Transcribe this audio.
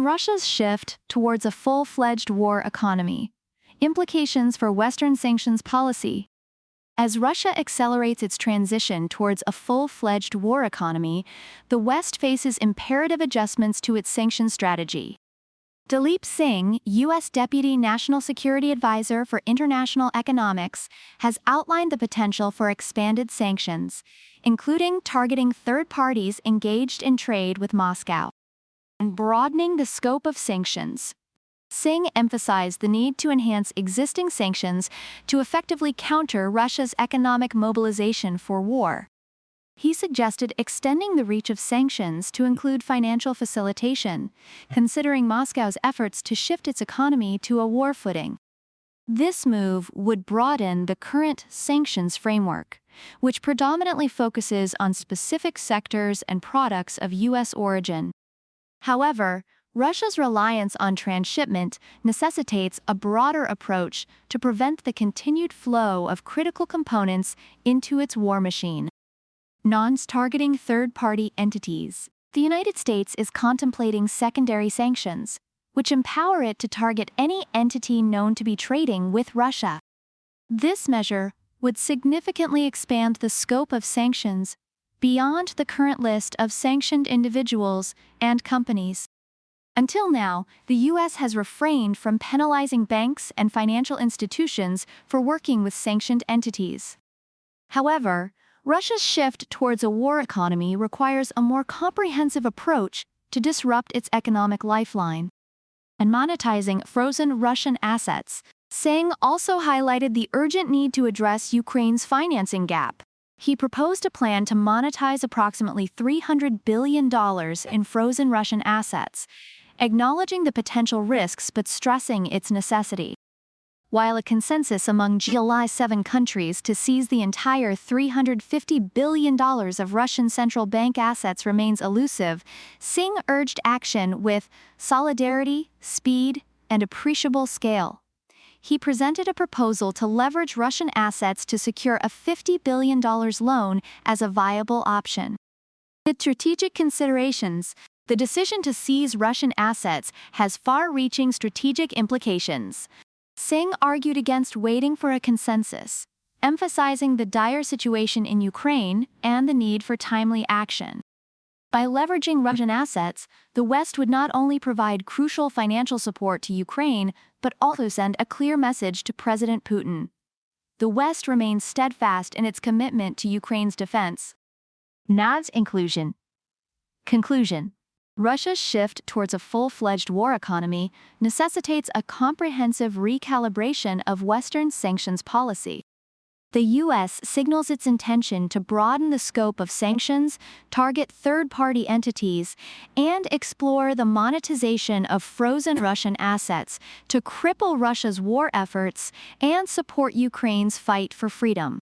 Russia's shift towards a full-fledged war economy. Implications for Western sanctions policy. As Russia accelerates its transition towards a full-fledged war economy, the West faces imperative adjustments to its sanctions strategy. Daleep Singh, U.S. Deputy National Security Advisor for International Economics, has outlined the potential for expanded sanctions, including targeting third parties engaged in trade with Moscow and broadening the scope of sanctions. Singh emphasized the need to enhance existing sanctions to effectively counter Russia's economic mobilization for war. He suggested extending the reach of sanctions to include financial facilitation, considering Moscow's efforts to shift its economy to a war footing. This move would broaden the current sanctions framework, which predominantly focuses on specific sectors and products of U.S. origin. However, Russia's reliance on transshipment necessitates a broader approach to prevent the continued flow of critical components into its war machine. Non-targeting third-party entities. The United States is contemplating secondary sanctions, which empower it to target any entity known to be trading with Russia. This measure would significantly expand the scope of sanctions beyond the current list of sanctioned individuals and companies. Until now, the U.S. has refrained from penalizing banks and financial institutions for working with sanctioned entities. However, Russia's shift towards a war economy requires a more comprehensive approach to disrupt its economic lifeline. And monetizing frozen Russian assets, Singh also highlighted the urgent need to address Ukraine's financing gap. He proposed a plan to monetize approximately $300 billion in frozen Russian assets, acknowledging the potential risks but stressing its necessity. While a consensus among G7 countries to seize the entire $350 billion of Russian central bank assets remains elusive, Singh urged action with solidarity, speed, and appreciable scale. He presented a proposal to leverage Russian assets to secure a $50 billion loan as a viable option. With strategic considerations, the decision to seize Russian assets has far-reaching strategic implications. Singh argued against waiting for a consensus, emphasizing the dire situation in Ukraine and the need for timely action. By leveraging Russian assets, the West would not only provide crucial financial support to Ukraine, but also send a clear message to President Putin. The West remains steadfast in its commitment to Ukraine's defense. NAV's inclusion. Conclusion. Russia's shift towards a full-fledged war economy necessitates a comprehensive recalibration of Western sanctions policy. The U.S. signals its intention to broaden the scope of sanctions, target third-party entities, and explore the monetization of frozen Russian assets to cripple Russia's war efforts and support Ukraine's fight for freedom.